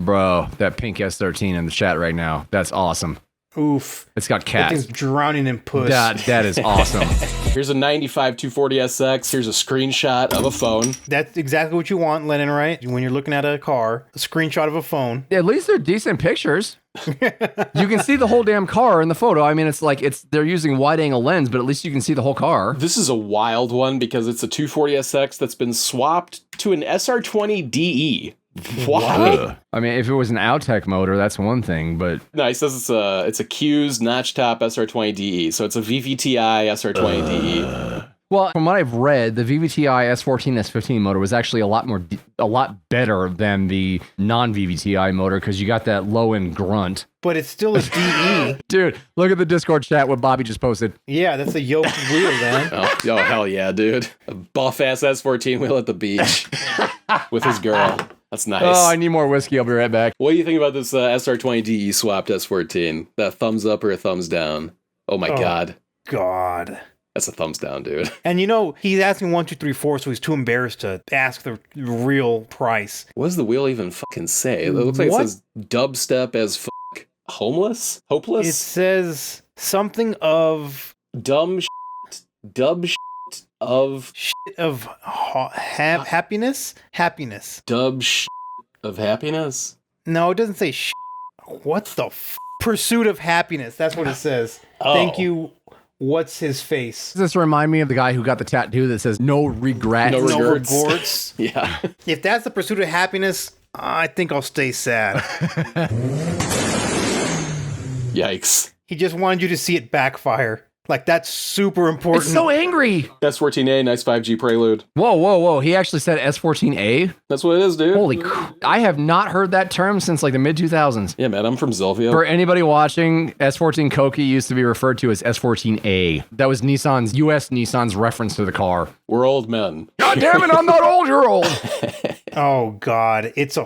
Bro, that pink S13 in the chat right now. That's awesome. Oof. It's got That cats. thing's drowning in puss. That is awesome. Here's a 95 240SX. Here's a screenshot of a phone. That's exactly what you want, Lennon, right? When you're looking at a car, a screenshot of a phone. At least they're decent pictures. You can see the whole damn car in the photo. I mean, they're using wide angle lens, but at least you can see the whole car. This is a wild one because it's a 240SX that's been swapped to an SR20DE. Why? I mean, if it was an Outtech motor, that's one thing, but No, he says it's a Q's notch top SR20DE, so it's a VVTi SR20DE. well, from what I've read, the VVTi S14 S15 motor was actually a lot better than the non-VVTi motor because you got that low end grunt. But it's still a DE. Dude, look at the Discord chat what Bobby just posted. Yeah, that's a yoked wheel, man. Oh, hell yeah, dude. A buff-ass S14 wheel at the beach with his girl. That's nice. Oh, I need more whiskey. I'll be right back. What do you think about this SR20DE swapped S14? That thumbs up or a thumbs down? Oh my god. God. That's a thumbs down, dude. And he's asking 1, 2, 3, 4, so he's too embarrassed to ask the real price. What does the wheel even fucking say? It looks like it says dubstep as fuck. Homeless? Hopeless? It says something of Dumb shit. Dub shit of... happiness? Happiness. Dub shit of happiness? No, it doesn't say What the Pursuit of happiness. That's what it says. Oh. Thank you. What's his face? Does this remind me of the guy who got the tattoo that says no regrets? No No regrets. regrets. Yeah. If that's the pursuit of happiness, I think I'll stay sad. Yikes. He just wanted you to see it backfire. Like, that's super important. It's so angry. S14A, nice 5G prelude. Whoa. He actually said S14A? That's what it is, dude. Holy I have not heard that term since like the mid-2000s. Yeah, man, I'm from Zilvia. For anybody watching, S14 Koki used to be referred to as S14A. That was Nissan's reference to the car. We're old men. God damn it, I'm not old, you're old. Oh, God. It's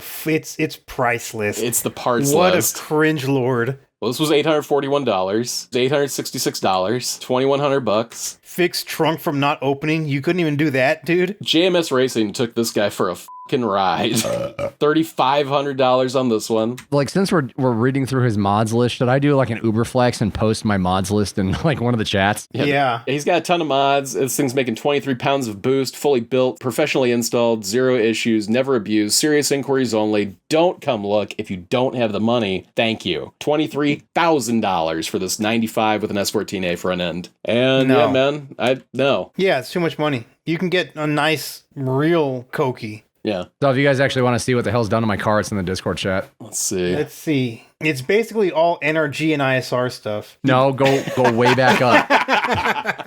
priceless. It's the parts What list. a cringe lord. Well, this was $841, $866, $2,100. Fixed trunk from not opening. You couldn't even do that, dude. JMS Racing took this guy for a fucking ride. $3,500 on this one. Like, since we're reading through his mods list, should I do like an Uber flex and post my mods list in like one of the chats? Yeah. He's got a ton of mods. This thing's making 23 pounds of boost, fully built, professionally installed, zero issues, never abused, serious inquiries only. Don't come look if you don't have the money. Thank you. $23,000 for this 95 with an S14A front end. And No. yeah, man, no. Yeah, it's too much money. You can get a nice, real Koki. Yeah. So if you guys actually want to see what the hell's done to my car, it's in the Discord chat. Let's see. Let's see. It's basically all NRG and ISR stuff. No, go way back up.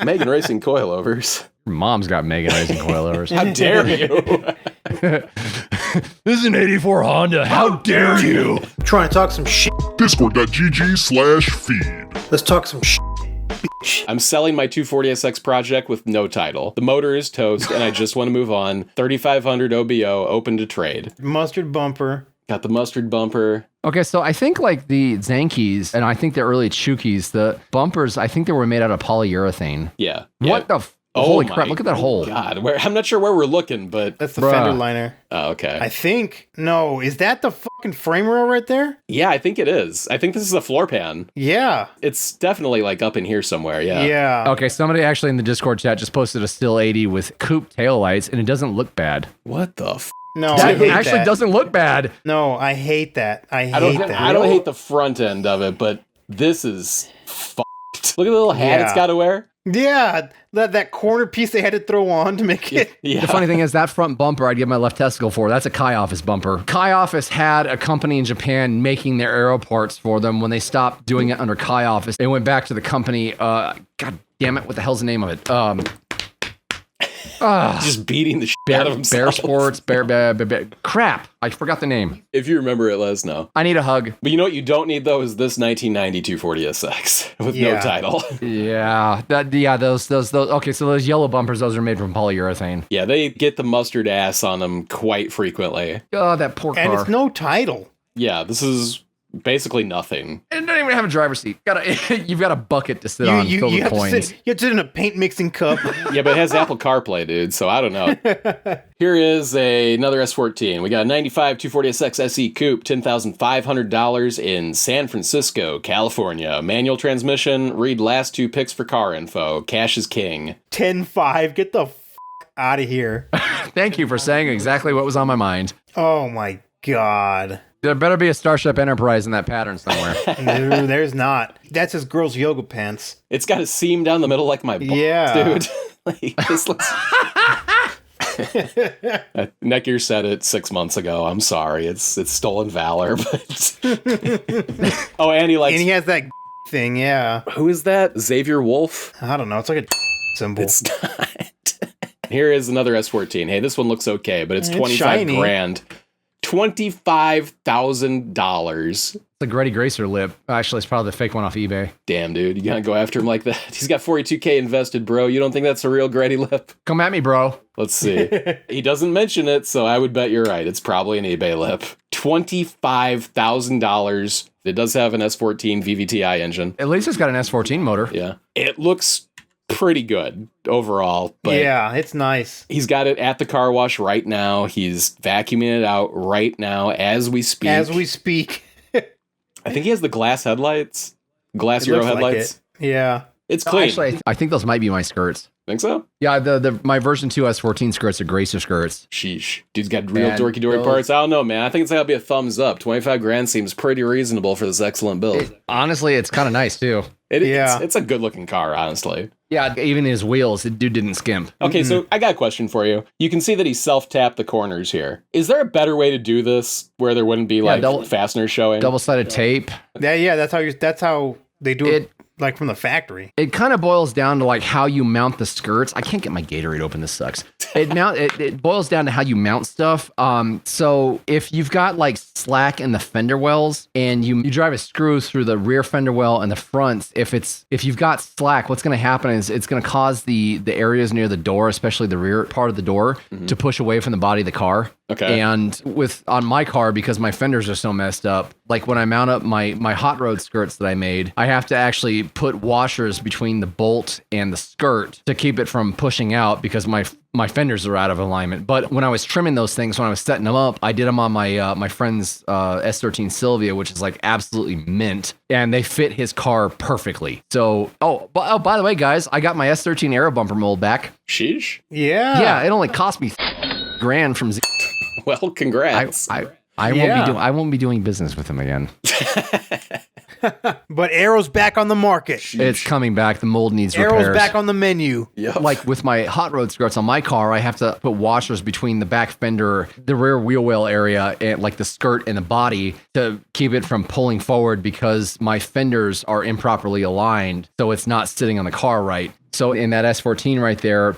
Megan Racing coilovers. Your mom's got Megan Racing coilovers. How dare you? This is an 84 Honda. How dare you? Trying to talk some shit. Discord.gg/feed. Let's talk some shit. I'm selling my 240SX project with no title. The motor is toast, and I just want to move on. 3,500 OBO, open to trade. Mustard bumper. Got the mustard bumper. Okay, so I think like the Zankis and I think the early Chukis, the bumpers, I think they were made out of polyurethane. Yeah. What the holy crap, look at that hole. God, I'm not sure where we're looking, but... That's the Bruh. fender liner. Oh, okay. I think. No, is that the fucking frame rail right there? Yeah, I think it is. I think this is a floor pan. Yeah. It's definitely like up in here somewhere, yeah. Yeah. Okay, somebody actually in the Discord chat just posted a still 80 with coupe taillights and it doesn't look bad. What the No, I That hate actually that. doesn't look bad. No, I hate that. I I don't that. hate the front end of it, but this is fucked. Look at the little hat it's Yeah. got to wear. Yeah, that corner piece they had to throw on to make it. Yeah. The funny thing is that front bumper I'd give my left testicle for. That's a Kai Office bumper. Kai Office had a company in Japan making their aero parts for them. When they stopped doing it under Kai Office, they went back to the company. God damn it, what the hell's the name of it? Just beating the shit out of himself. Bear Sports, crap. I forgot the name. If you remember it, let us know. I need a hug. But you know what you don't need, though, is this 1990 240SX with no Yeah. title. Yeah, those. Okay, so those yellow bumpers, those are made from polyurethane. Yeah, they get the mustard ass on them quite frequently. Oh, that poor car. And it's no title. Yeah, this is basically nothing. It doesn't even have a driver's seat. You've got a bucket to sit on filled with have coins. to sit, you have to sit in a paint mixing cup. Yeah, but it has Apple CarPlay, dude, so I don't know. Here is another S14. We got a 95 240SX SE Coupe, $10,500 in San Francisco, California. Manual transmission, read last 2 pics for car info. Cash is king. 10.5, get the out of here. Thank you for saying exactly what was on my mind. Oh my God. There better be a Starship Enterprise in that pattern somewhere. There's not. That's his girl's yoga pants. It's got a seam down the middle like my balls, Yeah. dude. Like, this looks... Neckgear said it 6 months ago. I'm sorry. It's stolen valor, but... Oh, and he likes... And he has that thing, yeah. Who is that? Xavier Wolf? I don't know. It's like a symbol. It's not. Here is another S14. Hey, this one looks okay, but it's It's 25 shiny. grand. $25,000. It's a Grady Gracer lip. Actually, it's probably the fake one off eBay. Damn, dude. You gotta go after him like that. He's got 42K invested, bro. You don't think that's a real Grady lip? Come at me, bro. Let's see. He doesn't mention it, so I would bet you're right. It's probably an eBay lip. $25,000. It does have an S14 VVTi engine. At least it's got an S14 motor. Yeah. It looks pretty good overall, but yeah, it's nice. he's got it at the car wash right now. He's vacuuming it out right now as we speak. I think he has the glass headlights. Glass It Euro looks like headlights. it. Yeah. It's clean. Actually, I think those might be my skirts. Think so? Yeah, my version 2 S14 skirts are Gracer skirts. Sheesh. Dude's got real Man, dorky those- parts. I don't know, man. I think it's gotta be a thumbs up. 25 grand seems pretty reasonable for this excellent build. Honestly, it's kind of nice too. Yeah. It's a good looking car, honestly. Yeah, even his wheels, the dude didn't skimp. Okay, so I got a question for you. You can see that he self-tapped the corners here. Is there a better way to do this where there wouldn't be like fasteners showing? Double-sided tape. Yeah, that's how they do it, It- like from the factory. It kind of boils down to like how you mount the skirts. I can't get my Gatorade open. This sucks. It boils down to how you mount stuff. So if you've got like slack in the fender wells and you drive a screw through the rear fender well and the fronts, if you've got slack, what's going to happen is it's going to cause the areas near the door, especially the rear part of the door, to push away from the body of the car. Okay. And on my car, because my fenders are so messed up, like when I mount up my hot rod skirts that I made, I have to actually put washers between the bolt and the skirt to keep it from pushing out because my fenders are out of alignment. But when I was trimming those things, when I was setting them up, I did them on my friend's S13 Sylvia, which is like absolutely mint, and they fit his car perfectly. So, by the way, guys, I got my S13 aero bumper mold back. Sheesh. Yeah. Yeah, it only cost me grand from Well, congrats. I won't be doing business with him again. But Arrow's back on the market. It's coming back. The mold needs Arrow's repairs. back on the menu. Yep. Like with my hot road skirts on my car, I have to put washers between the back fender, the rear wheel well area, and like the skirt and the body to keep it from pulling forward because my fenders are improperly aligned, so it's not sitting on the car right. So in that S14 right there,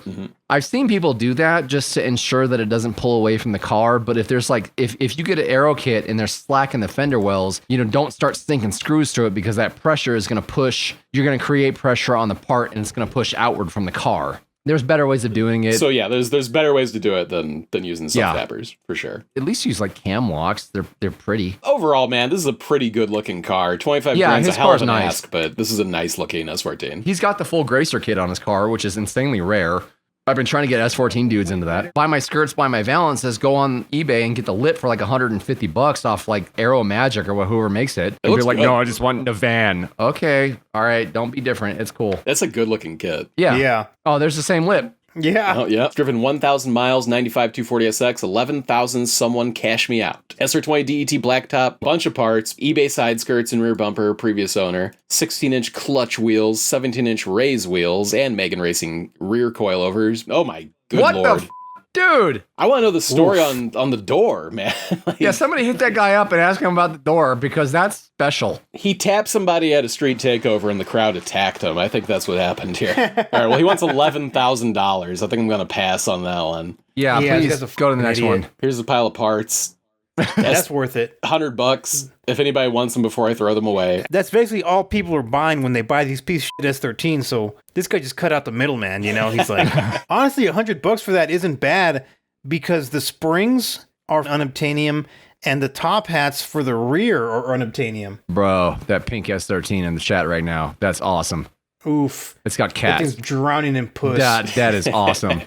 I've seen people do that just to ensure that it doesn't pull away from the car. But if there's like, if you get an aero kit and there's slack in the fender wells, don't start sinking screws through it because that pressure is going to push, you're going to create pressure on the part and it's going to push outward from the car. There's better ways of doing it. So yeah, there's better ways to do it than using self-tappers, for sure. At least use like cam locks. They're pretty. Overall, man, this is a pretty good looking car. 25 Yeah, grand's a his hell of car's an nice. ask, but this is a nice looking S14. He's got the full Gracer kit on his car, which is insanely rare. I've been trying to get S14 dudes into that. Buy my skirts, buy my Valences, go on eBay and get the lip for like $150 off like Aero Magic or whoever makes it. And be looks like, good. no, I just want the van. Okay, all right, don't be different. It's cool. That's a good looking kit. Yeah. Yeah. Oh, there's the same lip. Yeah. Oh, yeah. Driven 1,000 miles, 95 240SX, 11,000, someone cash me out. SR20 DET blacktop, bunch of parts, eBay side skirts and rear bumper, previous owner, 16-inch clutch wheels, 17-inch raise wheels, and Megan Racing rear coilovers. Oh my good What lord. the dude? I want to know the story on the door, man. Like, Yeah, somebody hit that guy up and ask him about the door because that's special. he tapped somebody at a street takeover and the crowd attacked him. I think that's what happened here. All right, well, he wants $11,000. I think I'm going to pass on that one. Yeah, Yeah, please this guy's a go to the next idiot. one. Here's a pile of parts. That's worth it. $100 if anybody wants them before I throw them away. That's basically all people are buying when they buy these piece of shit S13. So this guy just cut out the middleman, He's like, honestly, $100 for that isn't bad because the springs are unobtainium, and the top hats for the rear are unobtainium. Bro, that pink S13 in the chat right now. That's awesome. Oof. It's got That cats. thing's drowning in puss. That is awesome.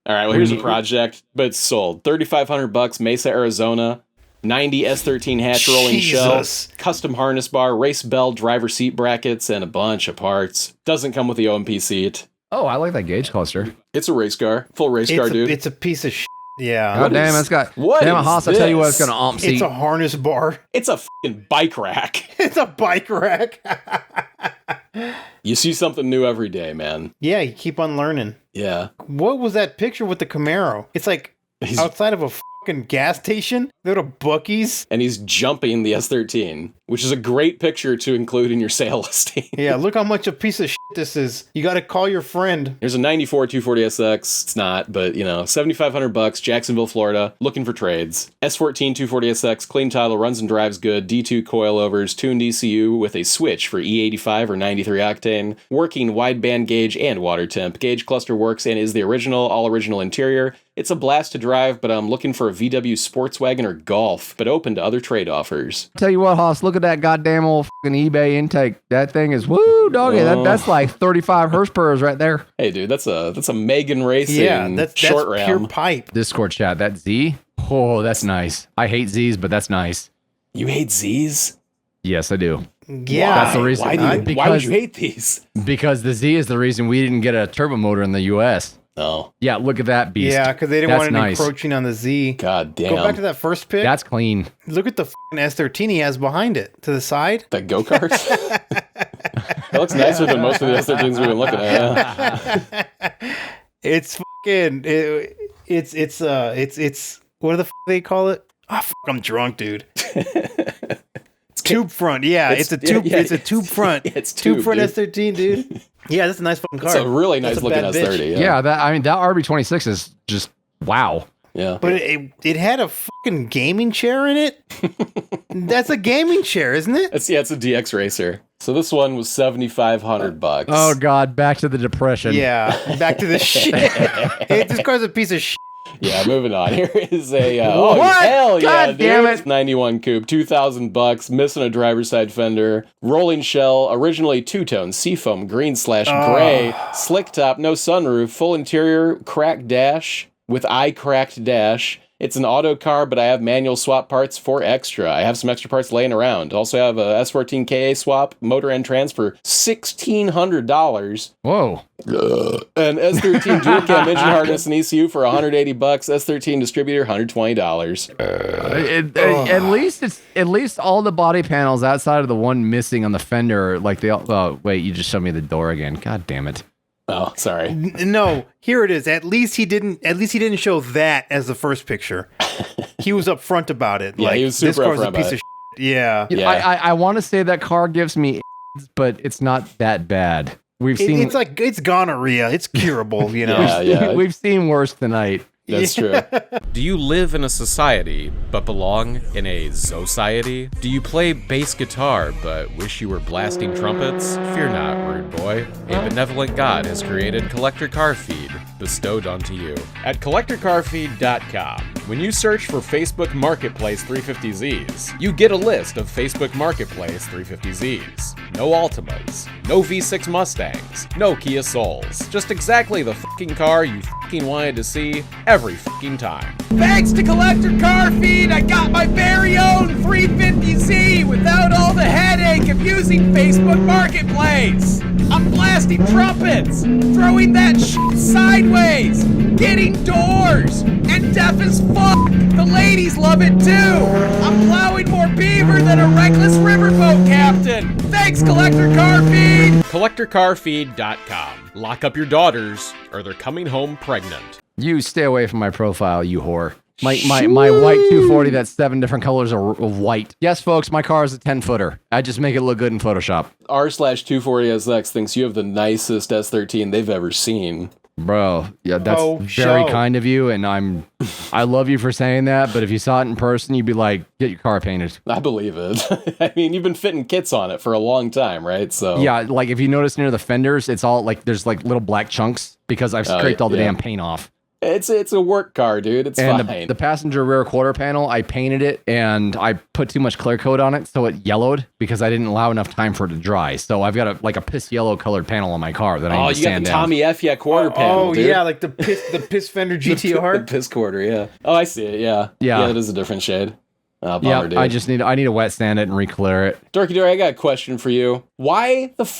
All right, well, here's a project, but it's sold. $3,500, Mesa, Arizona. 90 S13 hatch rolling shell, Jesus. custom harness bar, race bell, driver seat brackets, and a bunch of parts. Doesn't come with the OMP seat. Oh, I like that gauge cluster. It's a race car, full race car, dude. It's a piece of shit. Yeah. God damn, it's got. Damn it, Haas, I'll tell you what, it's got an AMP seat. It's a harness bar. It's a fucking bike rack. It's a bike rack. You see something new every day, man. Yeah, you keep on learning. Yeah. What was that picture with the Camaro? It's like outside of a fucking gas station. They're to Buc-ee's. And he's jumping the S13, which is a great picture to include in your sale listing. Yeah, look how much a piece of shit this is. You got to call your friend. There's a 94 240SX. It's not, but $7,500, Jacksonville, Florida. Looking for trades. S14 240SX, clean title, runs and drives good. D2 coilovers, tuned ECU with a switch for E85 or 93 octane. Working wideband gauge and water temp. Gauge cluster works and is the original, all original interior. It's a blast to drive, but I'm looking for a VW Sportswagen or Golf, but open to other trade offers. Tell you what, Haas, look at that goddamn old fucking eBay intake. That thing is woo, doggy. That's like 35 horsepower right there. Hey, dude, that's a Megan Racing That's short ram. pure pipe. Discord chat, that Z. Oh, that's nice. I hate Z's, but that's nice. You hate Z's? Yes, I do. Yeah. That's the reason. Why would you hate these? Because the Z is the reason we didn't get a turbo motor in the U.S. Oh. Yeah, look at that beast. Yeah, because they didn't That's want it nice. encroaching on the Z. God damn. Go back to that first pic. That's clean. Look at the fucking S13 he has behind it to the side. That go-kart? That looks nicer than most of the S13s we've been looking at. Yeah. It's fucking. It's what do the they call it? Oh, fuck, I'm drunk, dude. It's tube front. Yeah, it's a tube. yeah, it's a tube front. It's tube front dude. S13, dude. Yeah, that's a nice fucking car. It's a really That's nice a looking bad S30. bitch. Yeah, that RB26 is just wow. Yeah. But it had a fucking gaming chair in it. That's a gaming chair, isn't it? It's a DX racer. So this one was $7,500. Oh God, back to the depression. Yeah, back to the shit. Hey, this car's a piece of shit. Yeah, moving on. Here is a What? hell yeah, God damn dude. it. 91 coupe, $2,000, missing a driver's side fender, rolling shell, originally two-tone, seafoam, green/gray, slick top, no sunroof, full interior, cracked dash with eye-cracked dash. It's an auto car, but I have manual swap parts for extra. I have some extra parts laying around. Also have a S14 KA swap, motor and trans for $1,600. Whoa. An S13 dual cam engine harness and ECU for $180. S13 distributor $120. At least all the body panels outside of the one missing on the fender, like they all. Oh wait, you just showed me the door again. God damn it. Oh, sorry. No, here it is. At least he didn't show that as the first picture. He was upfront about it. Yeah, like, he was super this car's upfront a piece about of shit. Yeah. You know, Yeah. I want to say that car gives me, AIDS, but it's not that bad. We've seen. It's like it's gonorrhea. It's curable, you know. Yeah. We've seen worse tonight. That's true. Do you live in a society but belong in a society? Do you play bass guitar but wish you were blasting trumpets? Fear not, rude boy. A benevolent God has created Collector Car Feed, bestowed onto you. At collectorcarfeed.com, when you search for Facebook Marketplace 350Zs, you get a list of Facebook Marketplace 350Zs. No Altimas, no V6 Mustangs, no Kia Souls. Just exactly the fucking car you fucking wanted to see every fucking time. Thanks to Collector Car Feed, I got my very own 350Z without all the headache of using Facebook Marketplace. I'm blasting trumpets, throwing that shit sideways, getting doors, and deaf as fuck. The ladies love it too. I'm plowing more beaver than a reckless riverboat captain. Thanks, Collector Car Feed. collectorcarfeed.com. Lock up your daughters or they're coming home pregnant. You stay away from my profile, you whore. My white 240 that's 7 different colors of white. Yes, folks, my car is a 10-footer. I just make it look good in Photoshop. R/240SX thinks you have the nicest S13 they've ever seen. Bro, yeah, that's very kind of you, and I love you for saying that, but if you saw it in person, you'd be like, get your car painted. I believe it. I mean, you've been fitting kits on it for a long time, right? So Yeah, like if you notice near the fenders, it's all like, there's like little black chunks because I've scraped all the damn paint off. It's a work car, dude. It's And fine. the passenger rear quarter panel, I painted it and I put too much clear coat on it, so it yellowed because I didn't allow enough time for it to dry. So I've got a piss yellow colored panel on my car that I need to you got sand the down. Tommy F. quarter panel, Oh dude. yeah, like the piss fender GTR. The piss quarter, yeah. Oh, I see it, yeah. Yeah. Yeah, that is a different shade. Oh, bummer, Yeah, dude. I need to wet sand it and re-clear it. Dorky Dory, I got a question for you. Why the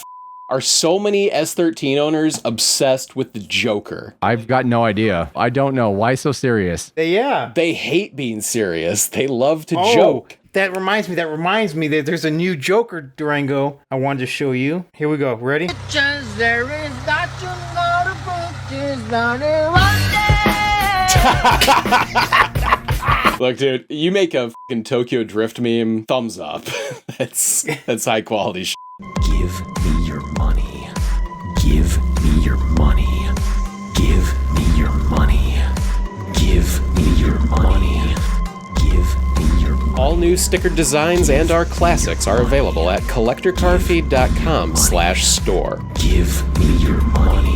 are so many S13 owners obsessed with the Joker? I've got no idea. I don't know. Why so serious? Yeah. They hate being serious. They love to Oh, joke. that reminds me that there's a new Joker Durango I wanted to show you. Here we go. Ready? Look, dude, you make a fucking Tokyo Drift meme, thumbs up. That's high quality shit. Give me your money. Give me your money. Give me your money. Give me your money. Give me your money. All new sticker designs and our classics are available at collectorcarfeed.com/store. Give me your money.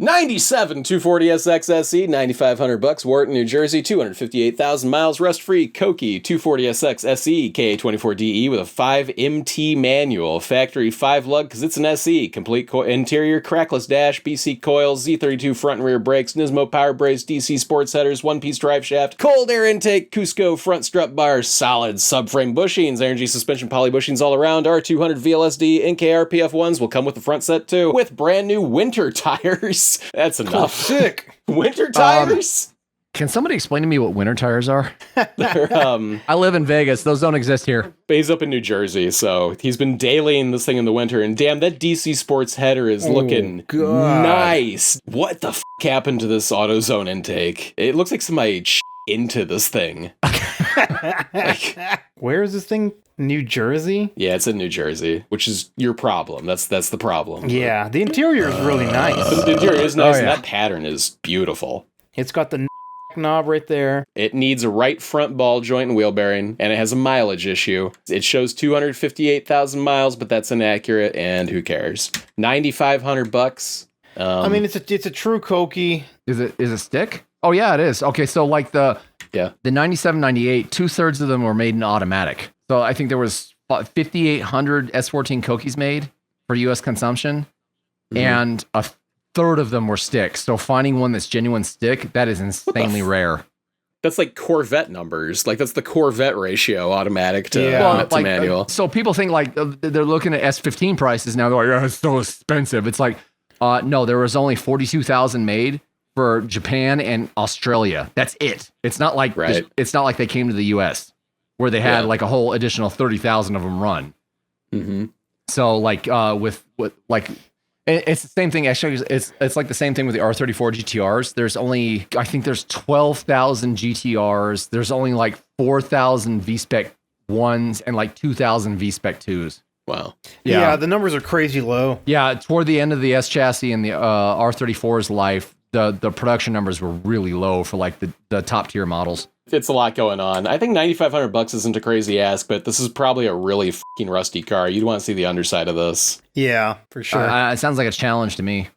97 240SX SE, $9,500, Wharton, New Jersey, 258,000 miles, rust-free. Koki, 240SX SE, KA24DE with a 5MT manual, factory 5 lug because it's an SE, complete interior, crackless dash, BC coils, Z32 front and rear brakes, Nismo power brace, DC sports headers, one-piece drive shaft, cold air intake, Cusco front strut bars, solid subframe bushings, energy suspension poly bushings all around, R200 VLSD, NK RPF1s will come with the front set too, with brand new winter tires. That's enough. Sick. Winter tires? Can somebody explain to me what winter tires are? They're, I live in Vegas. Those don't exist here. he's up in New Jersey, so he's been dailying this thing in the winter, and damn, that DC Sports header is looking God. nice. What the happened to this AutoZone intake? It looks like somebody into this thing. Where is this thing? New Jersey? Yeah, it's in New Jersey, which is your problem. That's the problem. Yeah, the interior is really nice. The interior is nice, Oh, and yeah. that pattern is beautiful. It's got the knob right there. It needs a right front ball joint and wheel bearing, and it has a mileage issue. It shows 258,000 miles, but that's inaccurate, and who cares? $9,500. I mean, it's a true Koki. Is it stick? Oh yeah, it is. Okay, so like the 97, 98, 2/3 of them were made in automatic. So I think there was 5,800 S14 Kokis made for U.S. consumption, and a third of them were stick. So finding one that's genuine stick, that is insanely rare. That's like Corvette numbers. Like that's the Corvette ratio, automatic to, Yeah. to manual. So people think like they're looking at S15 prices now. They're like, oh, it's so expensive. It's like, no, there was only 42,000 made for Japan and Australia. That's it. It's not like Right. it's not like they came to the U.S. where they had Yeah. like a whole additional 30,000 of them run. Mm-hmm. So like with like it's the same thing. Actually, it's like the same thing with the R34 GTRs. There's only I think there's 12,000 GTRs. There's only like 4,000 V-Spec 1s and like 2,000 V-Spec 2s. Wow. Yeah, the numbers are crazy low. Yeah, toward the end of the S chassis and the R34's life, the production numbers were really low for like the top tier models. It's a lot going on. I think $9,500 isn't a crazy ask, but this is probably a really fucking rusty car. You'd want to see the underside of this. Yeah, for sure. It sounds like a challenge to me.